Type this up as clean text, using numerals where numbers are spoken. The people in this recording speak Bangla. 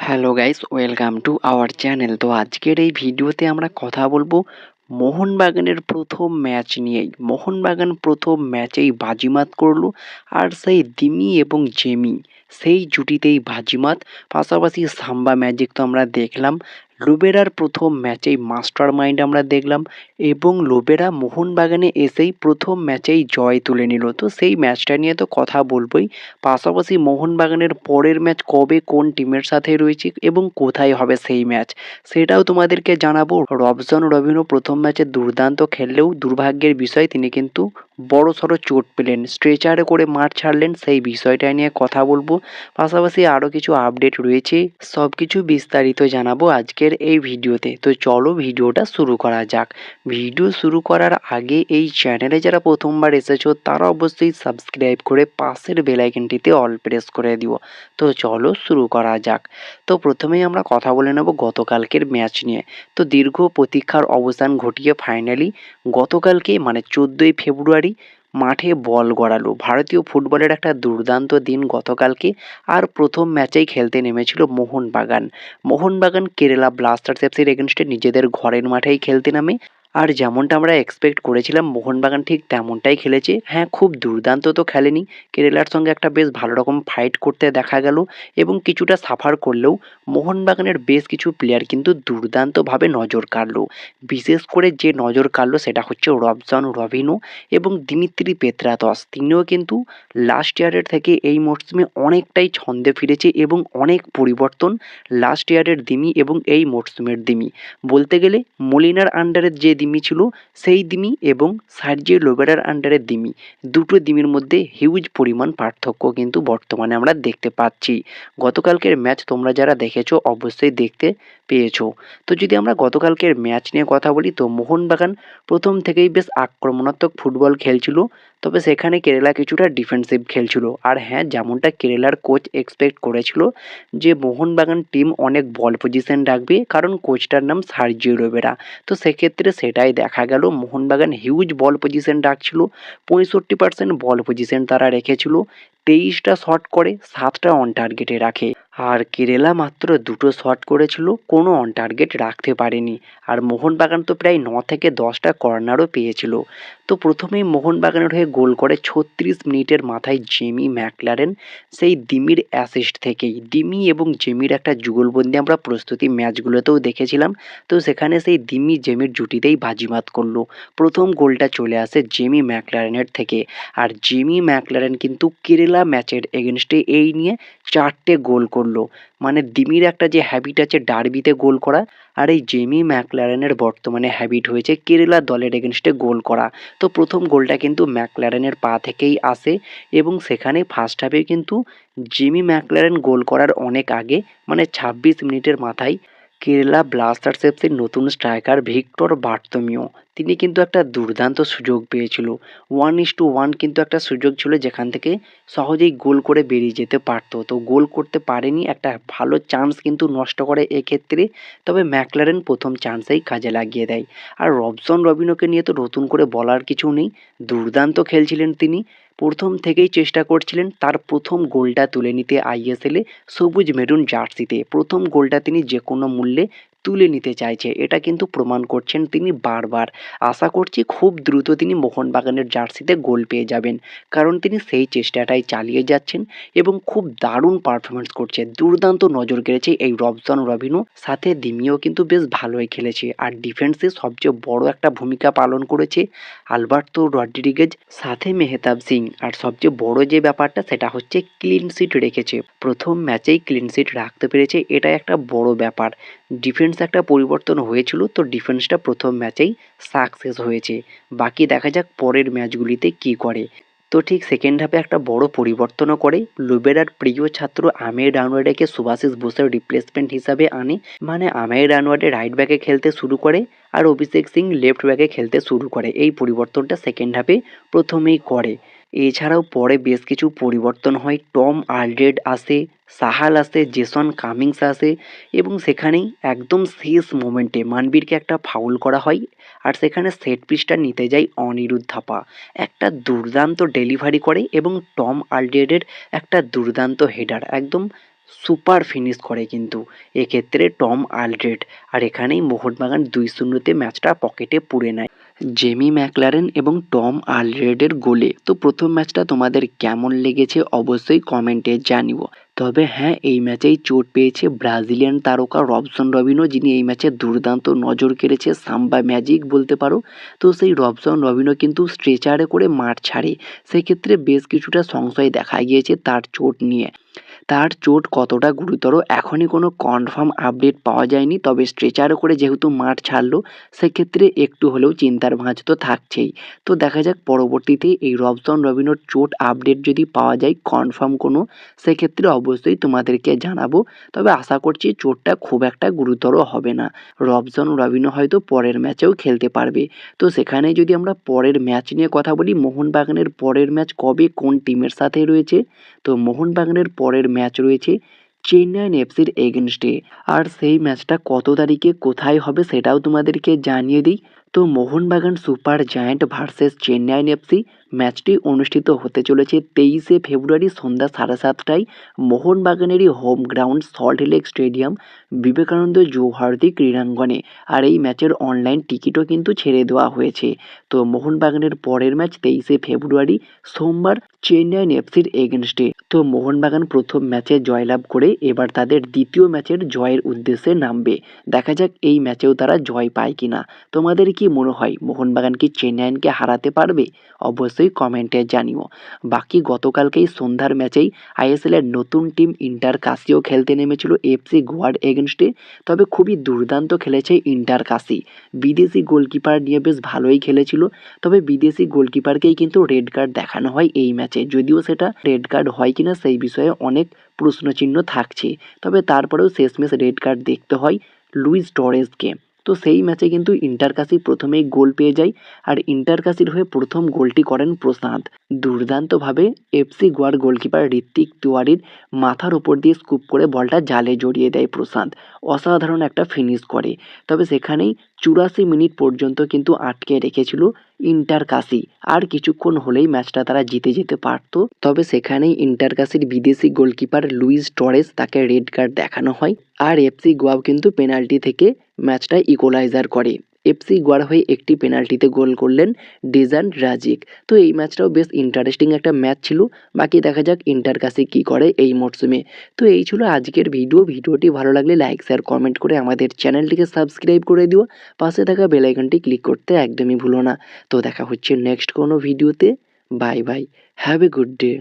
Hello guys, welcome to our channel. তো আজকের এই ভিডিওতে আমরা কথা বলবো মোহনবাগানের প্রথম ম্যাচ নিয়েই। মোহনবাগান প্রথম ম্যাচেই বাজিমাত করলো, আর সেই দিমি এবং জেমি সেই জুটিতেই বাজিমাত। পাশাপাশি সাম্বা ম্যাজিক তো আমরা দেখলাম। লোবেরার প্রথম ম্যাচেই মাস্টার মাইন্ড আমরা দেখলাম, এবং লোবেরা মোহনবাগানে এসেই প্রথম ম্যাচেই জয় তুলে নিল। তো সেই ম্যাচটা নিয়ে তো কথা বলবোই। পাশাপাশি মোহনবাগানের পরের ম্যাচ কবে কোন টিমের সাথে রয়েছে এবং কোথায় হবে সেই ম্যাচ, সেটাও তোমাদেরকে জানাবো। রবসন রবিনও প্রথম ম্যাচে দুর্দান্ত খেললেও দুর্ভাগ্যের বিষয় তিনি কিন্তু বড়সড় চোট পেলেন, স্ট্রেচারে করে মাঠ ছাড়লেন, সেই বিষয়টা নিয়ে কথা বলবো। পাশাপাশি আরও কিছু আপডেট রয়েছে, সব কিছু বিস্তারিত জানাবো আজকের এই ভিডিওতে। তো চলো ভিডিওটা শুরু করা যাক। ভিডিও শুরু করার আগে এই চ্যানেলে যারা প্রথমবার এসেছো তারা অবশ্যই সাবস্ক্রাইব করে পাশের বেল আইকনটিতে অল প্রেস করে দিও। তো চলো শুরু করা যাক। তো প্রথমেই আমরা কথা বলে নেব গতকালকের ম্যাচ নিয়ে। তো দীর্ঘ প্রতীক্ষার অবসান ঘটিয়ে ফাইনালি গতকালকে মানে 14ই ফেব্রুয়ারি মাঠে বল গড়ালো ভারতীয় ফুটবলের একটা দুর্দান্ত দিন গতকালকে। আর প্রথম ম্যাচেই খেলতে নেমেছিল মোহনবাগান। মোহনবাগান কেরালা ব্লাস্টার্স এফসির এগেনস্টে নিজেদের ঘরের মাঠেই খেলতে নামে। আর যেমনটা আমরা এক্সপেক্ট করেছিলাম মোহনবাগান ঠিক তেমনটাই খেলেছে। হ্যাঁ, খুব দুর্দান্ত তো খেলেনি, কেরালার সঙ্গে একটা বেশ ভালো রকম ফাইট করতে দেখা গেল, এবং কিছুটা সাফার করলেও মোহনবাগানের বেশ কিছু প্লেয়ার কিন্তু দুর্দান্তভাবে নজর কাড়লো। বিশেষ করে যে নজর কাড়লো সেটা হচ্ছে রবসন রবিনো এবং দিমিত্রি পেত্রাতস। তিনিও কিন্তু লাস্ট ইয়ারের থেকে এই মরশুমে অনেকটাই ছন্দে ফিরেছে, এবং অনেক পরিবর্তন লাস্ট ইয়ারের দিমি এবং এই মরশুমের দিমি। বলতে গেলে মলিনার আন্ডারের যে দিমি ছিল সেই দিমি এবং সার্জিও লোবেরার আন্ডারের দিমি, দুটো দিমির মধ্যে হিউজ পরিমাণ পার্থক্য কিন্তু বর্তমানে আমরা দেখতে পাচ্ছি। গতকালকের ম্যাচ তোমরা যারা দেখেছো অবশ্যই দেখতে পেয়েছো। তো যদি আমরা গতকালকের ম্যাচ নিয়ে কথা বলি, তো মোহনবাগান প্রথম থেকেই বেশ আক্রমণাত্মক ফুটবল খেলছিল, তবে সেখানে কেরালা কিছুটা ডিফেন্সিভ খেলছিল। আর হ্যাঁ, যেমনটা কেরালার কোচ এক্সপেক্ট করেছিল যে মোহনবাগান টিম অনেক বল পজিশন রাখবে, কারণ কোচটার নাম সার্জিও লোবেরা। তো সেক্ষেত্রে সেটাই দেখা গেল, মোহনবাগান হিউজ বল পজিশন রাখছিল। 65% বল পজিশন তারা রেখেছিল, 23টা শট করে 7টা অন টার্গেটে রাখে। আর কেরালা মাত্র 2টো শট করেছিল, কোনো অন টার্গেট রাখতে পারেনি। আর মোহনবাগান তো প্রায় 9 থেকে 10টা কর্নারও পেয়েছিল। তো প্রথমেই মোহনবাগানের হয়ে গোল করে 36 মিনিটের মাথায় জেমি ম্যাকলারেন, সেই দিমির অ্যাসিস্ট থেকেই। দিমি এবং জেমির একটা যুগলবন্দি আমরা প্রস্তুতি ম্যাচগুলোতেও দেখেছিলাম। তো সেখানে সেই দিমি জেমির জুটিতেই বাজিমাত করলো। প্রথম গোলটা চলে আসে জেমি ম্যাকলারেনের থেকে। আর জেমি ম্যাকলারেন কিন্তু কেরালা ম্যাচের এগেনস্টে এই নিয়ে 4টে গোল করলো। মানে দিমির একটা যে হ্যাবিট আছে ডার্বিতে গোল করা, আর এই জেমি ম্যাকলারেনের বর্তমানে হ্যাবিট হয়েছে কেরালা দলের এগেনস্টে গোল করা। তো প্রথম গোলটা কিন্তু ম্যাকলারেনের পা থেকেই আসে, এবং সেখানে ফার্স্ট হাফে কিন্তু জিমি ম্যাকলারেন গোল করার অনেক আগে মানে 26 মিনিটের মাথায় কেরালা ব্লাস্টার্স এফসির নতুন স্ট্রাইকার ভিক্টর বার্তোমিও তিনি কিন্তু একটা দুর্দান্ত সুযোগ পেয়েছিল। 1:1 কিন্তু একটা সুযোগ ছিল যেখান থেকে সহজেই গোল করে বেরিয়ে যেতে পারতো, তো গোল করতে পারেনি। একটা ভালো চান্স কিন্তু নষ্ট করে এক্ষেত্রে। তবে ম্যাকলারেন প্রথম চান্সেই কাজে লাগিয়ে দেয়। আর রবসন রবিনোকে নিয়ে তো নতুন করে বলার কিছু নেই, দুর্দান্ত খেলছিলেন তিনি। প্রথম থেকেই চেষ্টা করছিলেন তার প্রথম গোলটা তুলে নিতে আইএসএলে সবুজ মেরুন জার্সিতে। প্রথম গোলটা তিনি যে কোনো মূল্যে তুলে নিতে চাইছে, এটা কিন্তু প্রমাণ করছেন তিনি বারবার। আশা করছি খুব দ্রুত তিনি মোহনবাগানের জার্সিতে গোল পেয়ে যাবেন, কারণ তিনি সেই চেষ্টাটাই চালিয়ে যাচ্ছেন এবং খুব দারুণ পারফরমেন্স করছে। দুর্দান্ত নজর কেড়েছে এই রবসন রবিনো, সাথে দিমিও কিন্তু বেশ ভালোই খেলেছে। আর ডিফেন্সে সবচেয়ে বড় একটা ভূমিকা পালন করেছে আলবার্তো রড্রিগেজ, সাথে মেহতাব সিং। আর সবচেয়ে বড় যে ব্যাপারটা সেটা হচ্ছে ক্লিন সিট রেখেছে, প্রথম ম্যাচেই ক্লিন সিট রাখতে পেরেছে, এটা একটা বড় ব্যাপার। ডিফেন্স একটা পরিবর্তন হয়েছিল, তো ডিফেন্সটা প্রথম ম্যাচেই সাকসেস হয়েছে। বাকি দেখা যাক পরের ম্যাচগুলিতে কি করে। তো ঠিক সেকেন্ড হাফে একটা বড় পরিবর্তনও করে, লুবেরার প্রিয় ছাত্র আমির রানওয়াডেকে সুভাশিস বোসের রিপ্লেসমেন্ট হিসাবে আনে। মানে আমির রানওয়াডে রাইট ব্যাকে খেলতে শুরু করে, আর অভিষেক সিং লেফট ব্যাকে খেলতে শুরু করে। এই পরিবর্তনটা সেকেন্ড হাফে প্রথমেই করে। এছাড়াও পরে বেশ কিছু পরিবর্তন হয়, টম আলড্রেড আসে, সাহাল আসে, জেসন কামিংস আসে, এবং সেখানেই একদম শেষ মোমেন্টে মানবীরকে একটা ফাউল করা হয়। আর সেখানে সেট পিসটা নিতে যায় অনিরুদ্ধ থাপা, একটা দুর্দান্ত ডেলিভারি করে, এবং টম আলড্রেডের একটা দুর্দান্ত হেডার একদম সুপার ফিনিশ করে কিন্তু এক্ষেত্রে টম আলড্রেড। আর এখানেই মোহনবাগান 2-0 ম্যাচটা পকেটে পুরে নেয় জেমি ম্যাকলারেন এবং টম আলড্রেডের গোলে। তো প্রথম ম্যাচটা তোমাদের কেমন লেগেছে অবশ্যই কমেন্টে জানিও। তবে হ্যাঁ, এই ম্যাচেই চোট পেয়েছে ব্রাজিলিয়ান তারকা রবসন রবিনো, যিনি এই ম্যাচে দুর্দান্ত নজর কেড়েছে, সাম্বা ম্যাজিক বলতে পারো। তো সেই রবসন রবিনো কিন্তু স্ট্রেচারে করে মাঠ ছাড়ে, সেক্ষেত্রে বেশ কিছুটা সংশয় দেখা গিয়েছে তার চোট নিয়ে। তার চোট কতটা গুরুতর এখনই কোনো কনফার্ম আপডেট পাওয়া যায়নি, তবে স্ট্রেচারে করে যেহেতু মাঠ ছাড়লো সেক্ষেত্রে একটু হলেও চিন্তার ভাঁজ তো থাকছেই। তো দেখা যাক পরবর্তীতে এই রবসন রবিনোর চোট আপডেট যদি পাওয়া যায় কনফার্ম কোনো, সেক্ষেত্রে অবশ্যই তোমাদেরকে জানাবো। তবে আশা করছি চোটটা খুব একটা গুরুতর হবে না, রবসন রবিনো হয়তো পরের ম্যাচেও খেলতে পারবে। তো সেখানে যদি আমরা পরের ম্যাচ নিয়ে কথা বলি, মোহনবাগানের পরের ম্যাচ কবে কোন টিমের সাথে রয়েছে, তো মোহনবাগানের পরের ম্যাচ রয়েছে চেন্নাইন এফসির এগেনস্টে। আর সেই ম্যাচটা কত তারিখে কোথায় হবে সেটাও তোমাদেরকে জানিয়ে দিই। তো Mohun Bagan super giant versus Chennaiyin FC ম্যাচটি অনুষ্ঠিত হতে চলেছে 23শে ফেব্রুয়ারি সন্ধ্যা 7:30টায় মোহনবাগানেরই home ground Salt Lake Stadium Vivekananda জৌহরদি ক্রীড়াঙ্গনে। আর এই ম্যাচের অনলাইন টিকিটও কিন্তু ছেড়ে দেওয়া হয়েছে। তো মোহনবাগানের পরের ম্যাচ 23শে ফেব্রুয়ারি সোমবার চেন্নাইন এফসির এগেনস্টে। তো মোহনবাগান প্রথম ম্যাচে জয়লাভ করে এবার তাদের দ্বিতীয় ম্যাচের জয়ের উদ্দেশ্যে নামবে। দেখা যাক এই ম্যাচেও তারা জয় পায় কিনা। তোমাদের কি মনে হয় মোহনবাগান কি চেন্নাইনকে হারাতে পারবে? অবশ্যই কমেন্টে জানিও। বাকি গতকালকেই সন্ধ্যার ম্যাচেই আইএসএল এর নতুন টিম ইন্টার কাশিও খেলতে নেমেছিল এফসি গোয়ার এগেনস্টে। তবে খুবই দুর্দান্ত খেলেছে ইন্টার কাশি, বিদেশি গোলকিপার নিয়ে বেশ ভালোই খেলেছিল। তবে বিদেশি গোলকিপারকেই কিন্তু রেড কার্ড দেখানো হয় এই ম্যাচে, যদিও সেটা রেড কার্ড হয় কিনা সেই বিষয়ে অনেক প্রশ্নচিহ্ন থাকছে। তবে তারপরেও শেষমেশ রেড কার্ড দেখতে হয় লুইস টরেসকে। তো সেই ম্যাচে কিন্তু ইন্টার কাশি প্রথমেই গোল পেয়ে যায়, আর ইন্টার কাশির হয়ে প্রথম গোলটি করেন প্রশান্ত। দুর্দান্তভাবে এফসি গোয়ার গোলকিপার ঋত্বিক তিওয়ারির মাথার ওপর দিয়ে স্কুপ করে বলটা জালে জড়িয়ে দেয় প্রশান্ত, অসাধারণ একটা ফিনিশ করে। তবে সেখানেই 84 মিনিট পর্যন্ত কিন্তু আটকে রেখেছিল ইন্টার কাশি, আর কিছুক্ষণ হলেই ম্যাচটা তারা জিতে যেতে পারতো। তবে সেখানেই ইন্টার কাশির বিদেশি গোলকিপার লুইস টরেস তাকে রেড কার্ড দেখানো হয়, আর এফসি গোয়াও কিন্তু পেনাল্টি থেকে ম্যাচটা ইকুয়ালাইজার করে। এফসি গোয়ার হয়ে একটি পেনাল্টিতে গোল করলেন ডিজান রাজিক। তো এই ম্যাচটাও বেশ ইন্টারেস্টিং একটা ম্যাচ ছিল। বাকি দেখা যাক ইন্টার কাশি কী করে এই মরশুমে। তো এই ছিল আজকের ভিডিওটি ভালো লাগলে লাইক শেয়ার কমেন্ট করে আমাদের চ্যানেলটিকে সাবস্ক্রাইব করে দিও, পাশে থাকা বেল আইকনটি ক্লিক করতে একদমই ভুলো না। তো দেখা হচ্ছে নেক্সট কোনো ভিডিওতে। Bye bye, have a good day.